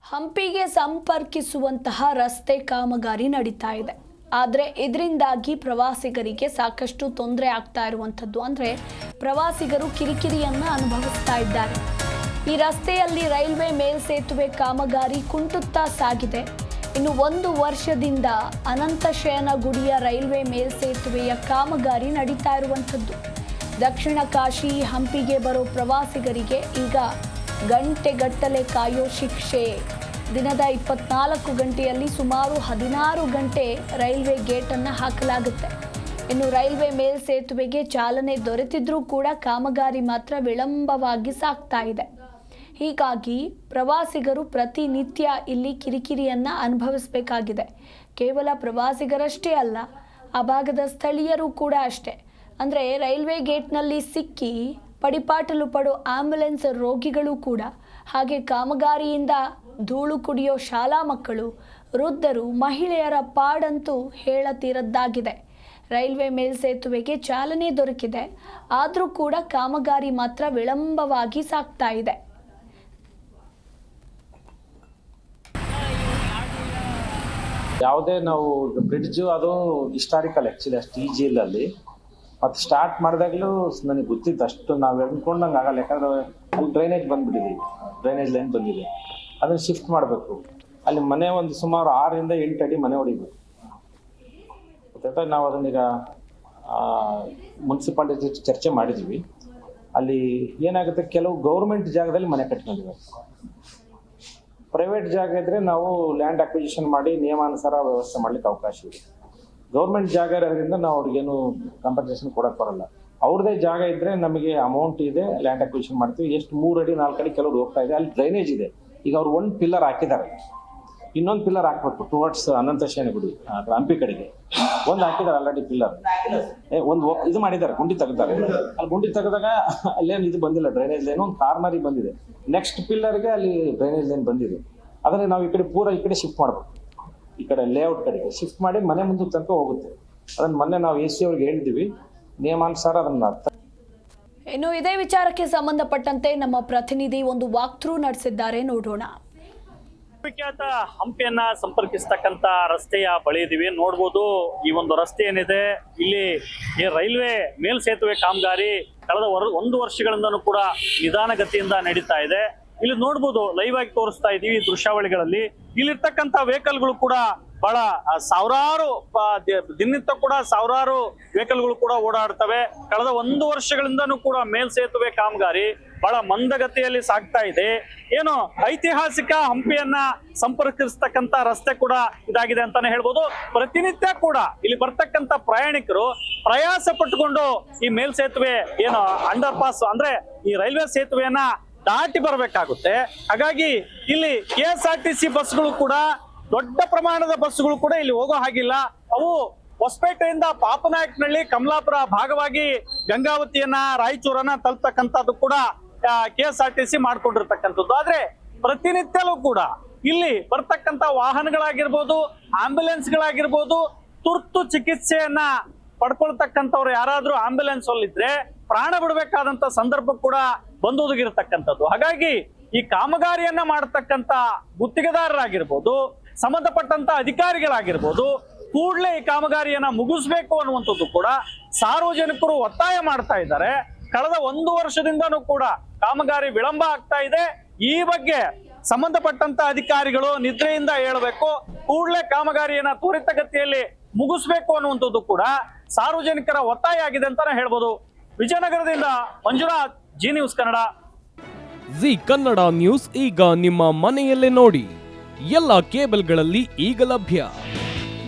ಹಂಪಿಗೆ ಸಂಪರ್ಕಿಸುವಂತಹ ರಸ್ತೆ ಕಾಮಗಾರಿ ನಡೀತಾ ಇದೆ. ಆದರೆ ಇದರಿಂದಾಗಿ ಪ್ರವಾಸಿಗರಿಗೆ ಸಾಕಷ್ಟು ತೊಂದರೆ ಆಗ್ತಾ ಇರುವಂಥದ್ದು ಅಂದರೆ ಪ್ರವಾಸಿಗರು ಕಿರಿಕಿರಿಯನ್ನು ಅನುಭವಿಸ್ತಾ ಇದ್ದಾರೆ. ಈ ರಸ್ತೆಯಲ್ಲಿ ರೈಲ್ವೆ ಮೇಲ್ಸೇತುವೆ ಕಾಮಗಾರಿ ಕುಂಟುತ್ತಾ ಸಾಗಿದೆ. ಇನ್ನು 1 ವರ್ಷದಿಂದ ಅನಂತಶಯನ ಗುಡಿಯ ರೈಲ್ವೆ ಮೇಲ್ಸೇತುವೆಯ ಕಾಮಗಾರಿ ನಡೀತಾ ಇರುವಂಥದ್ದು. ದಕ್ಷಿಣ ಕಾಶಿ ಹಂಪಿಗೆ ಬರೋ ಪ್ರವಾಸಿಗರಿಗೆ ಈಗ ಗಂಟೆಗಟ್ಟಲೆ ಕಾಯೋ ಶಿಕ್ಷೆ. ದಿನದ 24 ಗಂಟೆಯಲ್ಲಿ ಸುಮಾರು 16 ಗಂಟೆ ರೈಲ್ವೆ ಗೇಟನ್ನು ಹಾಕಲಾಗುತ್ತೆ. ಇನ್ನು ರೈಲ್ವೆ ಮೇಲ್ಸೇತುವೆಗೆ ಚಾಲನೆ ದೊರೆತಿದ್ರೂ ಕೂಡ ಕಾಮಗಾರಿ ಮಾತ್ರ ವಿಳಂಬವಾಗಿ ಸಾಗ್ತಾ ಇದೆ. ಹೀಗಾಗಿ ಪ್ರವಾಸಿಗರು ಪ್ರತಿನಿತ್ಯ ಇಲ್ಲಿ ಕಿರಿಕಿರಿಯನ್ನು ಅನುಭವಿಸಬೇಕಾಗಿದೆ. ಕೇವಲ ಪ್ರವಾಸಿಗರಷ್ಟೇ ಅಲ್ಲ, ಆ ಭಾಗದ ಸ್ಥಳೀಯರು ಕೂಡ ಅಷ್ಟೇ. ಅಂದರೆ ರೈಲ್ವೆ ಗೇಟ್ನಲ್ಲಿ ಸಿಕ್ಕಿ ಪಡಿಪಾಟಲು ಪಡೋ ಆಂಬ್ಯುಲೆನ್ಸ್ ರೋಗಿಗಳು ಕೂಡ, ಹಾಗೆ ಕಾಮಗಾರಿಯಿಂದ ಧೂಳು ಕುಡಿಯೋ ಶಾಲಾ ಮಕ್ಕಳು, ವೃದ್ಧರು, ಮಹಿಳೆಯರ ಪಾಡಂತೂ ಹೇಳತೀರದ್ದಾಗಿದೆ. ರೈಲ್ವೆ ಮೇಲ್ಸೇತುವೆಗೆ ಚಾಲನೆ ದೊರಕಿದೆ, ಆದರೂ ಕೂಡ ಕಾಮಗಾರಿ ಮಾತ್ರ ವಿಳಂಬವಾಗಿ ಸಾಗ್ತಾ ಇದೆ. ಯಾವುದೇ ನಾವು ಬ್ರಿಡ್ಜು ಅದು ಹಿಸ್ಟಾರಿಕಲ್ ಆ್ಯಕ್ಚುಲಿ ಅಷ್ಟು ಈಜಿ ಇಲ್ಲ ಅಲ್ಲಿ. ಮತ್ತು ಸ್ಟಾರ್ಟ್ ಮಾಡಿದಾಗಲೂ ನನಗೆ ಗೊತ್ತಿತ್ತು ಅಷ್ಟು ನಾವು ಎಣ್ಕೊಂಡಂಗೆ ಆಗಲ್ಲ. ಯಾಕಂದರೆ ಅಲ್ಲಿ ಡ್ರೈನೇಜ್ ಬಂದುಬಿಟ್ಟಿದೆ, ಡ್ರೈನೇಜ್ ಲೈನ್ ಬಂದಿದೆ, ಅದನ್ನು ಶಿಫ್ಟ್ ಮಾಡಬೇಕು. ಅಲ್ಲಿ ಮನೆ ಒಂದು ಸುಮಾರು 6 ಇಂದ 8 ಅಡಿ ಮನೆ ಹೊಡಿಬೇಕು. ಗೊತ್ತಾಯ್ತಾ? ನಾವು ಅದನ್ನೀಗ ಮುನ್ಸಿಪಾಲಿಟಿ ಚರ್ಚೆ ಮಾಡಿದ್ವಿ. ಅಲ್ಲಿ ಏನಾಗುತ್ತೆ, ಕೆಲವು ಗೌರ್ಮೆಂಟ್ ಜಾಗದಲ್ಲಿ ಮನೆ ಕಟ್ಕೊಂಡಿದ್ದಾರೆ. ಪ್ರೈವೇಟ್ ಜಾಗ ಇದ್ದರೆ ನಾವು ಲ್ಯಾಂಡ್ ಅಕ್ವಿಸಿಷನ್ ಮಾಡಿ ನಿಯಮಾನುಸಾರ ವ್ಯವಸ್ಥೆ ಮಾಡಲಿಕ್ಕೆ ಅವಕಾಶ ಇದೆ. ಗೌರ್ಮೆಂಟ್ ಜಾಗ ಇರೋದ್ರಿಂದ ನಾವು ಅವ್ರಿಗೇನು ಕಾಂಪನ್ಸೇಷನ್ ಕೊಡೋಕ್ಕೆ ಬರಲ್ಲ. ಅವ್ರದ್ದೇ ಜಾಗ ಇದ್ದರೆ ನಮಗೆ ಅಮೌಂಟ್ ಇದೆ, ಲ್ಯಾಂಡ್ ಅಕ್ವಿಸಿಷನ್ ಮಾಡ್ತೀವಿ. ಎಷ್ಟು 3 ಅಡಿ 4 ಅಡಿ ಕೆಲವರು ಹೋಗ್ತಾ ಇದೆ. ಅಲ್ಲಿ ಡ್ರೈನೇಜ್ ಇದೆ. ಈಗ ಅವ್ರು 1 ಪಿಲ್ಲರ್ ಹಾಕಿದ್ದಾರೆ, ಇನ್ನೊಂದು ಪಿಲ್ಲರ್ ಹಾಕ್ಬೇಕು ಟುವರ್ಡ್ಸ್ ಅನಂತಶಯನ ಗುಡಿ ಹಂಪಿ ಕಡೆಗೆ. ಒಂದು ಹಾಕಿದ್ದಾರೆ ಆಲ್ರೆಡಿ ಪಿಲ್ಲರ್, ಒಂದು ಇದು ಮಾಡಿದ್ದಾರೆ, ಗುಂಡಿ ತೆಗೆದಾರೆ. ಅಲ್ಲಿ ಗುಂಡಿ ತೆಗೆದಾಗ ಅಲ್ಲೇನು ಇದು ಬಂದಿಲ್ಲ, ಡ್ರೈನೇಜ್ ಲೈನ್ ಒಂದು ಕಾರ್ನರಿಗೆ ಬಂದಿದೆ. ನೆಕ್ಸ್ಟ್ ಪಿಲ್ಲರ್ಗೆ ಅಲ್ಲಿ ಡ್ರೈನೇಜ್ ಲೈನ್ ಬಂದಿದೆ. ಅದನ್ನು ನಾವು ಈ ಕಡೆ ಪೂರ ಈ ಕಡೆ ಶಿಫ್ಟ್ ಮಾಡಬೇಕು, ಈ ಕಡೆ ಲೇಔಟ್ ಕಡೆಗೆ ಶಿಫ್ಟ್ ಮಾಡಿ ಮನೆ ಮುಂದೆ ತನಕ ಹೋಗುತ್ತೆ. ಅದನ್ನು ಮೊನ್ನೆ ನಾವು AC ಅವ್ರಿಗೆ ಹೇಳಿದ್ದೀವಿ, ನಿಯಮಾನುಸಾರ ಅದನ್ನು. ಇನ್ನು ಇದೇ ವಿಚಾರಕ್ಕೆ ಸಂಬಂಧಪಟ್ಟಂತೆ ನಮ್ಮ ಪ್ರತಿನಿಧಿ ಒಂದು ವಾಕ್ ಥ್ರೂ ನಡೆಸಿದ್ದಾರೆ, ನೋಡೋಣ. ವಿಖ್ಯಾತ ಹಂಪಿಯನ್ನ ಸಂಪರ್ಕಿಸ್ತಕ್ಕಂತ ರಸ್ತೆಯ ಬಳಿ ಇದೀವಿ. ನೋಡ್ಬೋದು, ಈ ಒಂದು ರಸ್ತೆ ಏನಿದೆ ಇಲ್ಲಿ, ಈ ರೈಲ್ವೆ ಮೇಲ್ಸೇತುವೆ ಕಾಮಗಾರಿ ಕಳೆದ 1 ವರ್ಷಗಳಿಂದನೂ ಕೂಡ ನಿಧಾನಗತಿಯಿಂದ ನಡೀತಾ ಇದೆ. ಇಲ್ಲಿ ನೋಡ್ಬೋದು, ಲೈವ್ ಆಗಿ ತೋರಿಸ್ತಾ ಇದೀವಿ ದೃಶ್ಯಾವಳಿಗಳಲ್ಲಿ. ಇಲ್ಲಿರ್ತಕ್ಕಂಥ ವೆಹಿಕಲ್ಗಳು ಕೂಡ ಬಹಳ ಸಾವಿರಾರು ದಿನನಿತ್ಯ ಕೂಡ ಸಾವಿರಾರು ವೆಹಿಕಲ್ಗಳು ಕೂಡ ಓಡಾಡ್ತವೆ. ಕಳೆದ 1 ವರ್ಷಗಳಿಂದನೂ ಕೂಡ ಮೇಲ್ಸೇತುವೆ ಕಾಮಗಾರಿ ಬಹಳ ಮಂದಗತಿಯಲ್ಲಿ ಸಾಗ್ತಾ ಇದೆ. ಏನು ಐತಿಹಾಸಿಕ ಹಂಪಿಯನ್ನ ಸಂಪರ್ಕಿಸ್ತಕ್ಕಂತ ರಸ್ತೆ ಕೂಡ ಇದಾಗಿದೆ ಅಂತಾನೆ ಹೇಳ್ಬೋದು. ಪ್ರತಿನಿತ್ಯ ಕೂಡ ಇಲ್ಲಿ ಬರ್ತಕ್ಕಂತ ಪ್ರಯಾಣಿಕರು ಪ್ರಯಾಸ ಪಟ್ಟುಕೊಂಡು ಈ ಮೇಲ್ಸೇತುವೆ ಏನು ಅಂಡರ್ ಪಾಸ್ ಅಂದ್ರೆ ಈ ರೈಲ್ವೆ ಸೇತುವೆಯನ್ನ ದಾಟಿ ಬರಬೇಕಾಗುತ್ತೆ. ಹಾಗಾಗಿ ಇಲ್ಲಿ KSRTC ಬಸ್ಗಳು ಕೂಡ, ದೊಡ್ಡ ಪ್ರಮಾಣದ ಬಸ್ಗಳು ಕೂಡ ಇಲ್ಲಿ ಹೋಗೋ ಹಾಗಿಲ್ಲ. ಅವು ಹೊಸಪೇಟೆಯಿಂದ ಪಾಪನಾಯಕನಹಳ್ಳಿ, ಕಮಲಾಪುರ ಭಾಗವಾಗಿ ಗಂಗಾವತಿಯನ್ನ, ರಾಯಚೂರನ್ನ ತಲುಪತಕ್ಕಂಥದ್ದು ಕೂಡ KSRTC ಮಾಡ್ಕೊಂಡಿರ್ತಕ್ಕಂಥದ್ದು. ಆದ್ರೆ ಪ್ರತಿನಿತ್ಯಲೂ ಕೂಡ ಇಲ್ಲಿ ಬರ್ತಕ್ಕಂಥ ವಾಹನಗಳಾಗಿರ್ಬೋದು, ಆಂಬ್ಯುಲೆನ್ಸ್ಗಳಾಗಿರ್ಬೋದು, ತುರ್ತು ಚಿಕಿತ್ಸೆಯನ್ನ ಪಡ್ಕೊಳ್ತಕ್ಕಂಥವ್ರು ಯಾರಾದ್ರೂ ಆಂಬ್ಯುಲೆನ್ಸ್ ಅಲ್ಲಿದ್ರೆ ಪ್ರಾಣ ಬಿಡಬೇಕಾದಂತ ಸಂದರ್ಭ ಕೂಡ ಬಂದೊದಗಿರತಕ್ಕಂಥದ್ದು. ಹಾಗಾಗಿ ಈ ಕಾಮಗಾರಿಯನ್ನ ಮಾಡತಕ್ಕಂತ ಗುತ್ತಿಗೆದಾರರಾಗಿರ್ಬೋದು, ಸಂಬಂಧಪಟ್ಟಂತ ಅಧಿಕಾರಿಗಳಾಗಿರ್ಬೋದು, ಕೂಡಲೇ ಈ ಕಾಮಗಾರಿಯನ್ನ ಮುಗಿಸ್ಬೇಕು ಅನ್ನುವಂಥದ್ದು ಕೂಡ ಸಾರ್ವಜನಿಕರು ಒತ್ತಾಯ ಮಾಡ್ತಾ ಇದ್ದಾರೆ. ಕಳೆದ 1 ವರ್ಷದಿಂದನೂ ಕೂಡ ಕಾಮಗಾರಿ ವಿಳಂಬ ಆಗ್ತಾ ಇದೆ. ಈ ಬಗ್ಗೆ ಸಂಬಂಧಪಟ್ಟಂತ ಅಧಿಕಾರಿಗಳು ನಿದ್ರೆಯಿಂದ ಹೇಳಬೇಕು, ಕೂಡಲೇ ಕಾಮಗಾರಿಯನ್ನ ತ್ವರಿತಗತಿಯಲ್ಲಿ ಮುಗಿಸ್ಬೇಕು ಅನ್ನುವಂಥದ್ದು ಕೂಡ ಸಾರ್ವಜನಿಕರ ಒತ್ತಾಯ ಆಗಿದೆ ಅಂತಾನೆ ಹೇಳ್ಬೋದು. ವಿಜಯನಗರದಿಂದ ಮಂಜುನಾಥ್, ಜಿ ನ್ಯೂಸ್ ಕನ್ನಡ. ಜಿ ಕನ್ನಡ ನ್ಯೂಸ್ ಈಗ ನಿಮ್ಮ ಮನೆಯಲ್ಲೇ ನೋಡಿ. ಎಲ್ಲ ಕೇಬಲ್ಗಳಲ್ಲಿ ಈಗ ಲಭ್ಯ.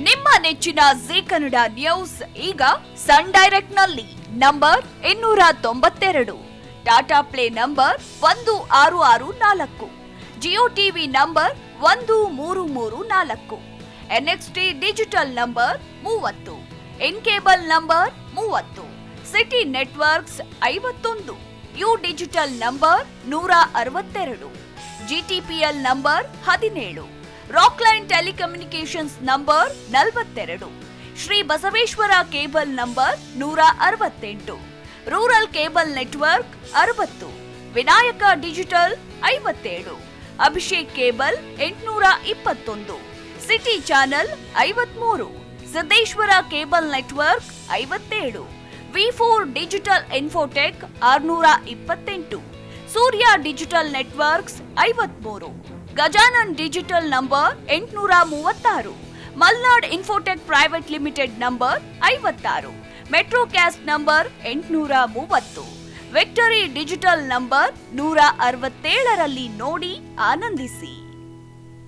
ನಿಮ್ಮ ನೆಚ್ಚಿನ ಜಿ ಕನ್ನಡ ನ್ಯೂಸ್ ಈಗ ಸನ್ ಡೈರೆಕ್ಟ್ ನಲ್ಲಿ number 292, Tata play number 1664, Jio TV number 1334, NXT digital number 30, in cable number 30, city networks 51, U digital number 162, GTPL number 17, Rockline telecommunications number 42, Shri Basaveshwara cable number 168, rural cable network 60, Vinayaka digital 57, Abhishek cable 821, city channel 53, Siddeshwara cable network 57, V4 digital Infotech 628, Surya digital networks 53, Gajanan digital number 836, Malnad infotech private limited number 56, Metrocast number 830, Victory digital number 167ರಲ್ಲಿ ನೋಡಿ ಆನಂದಿಸಿ.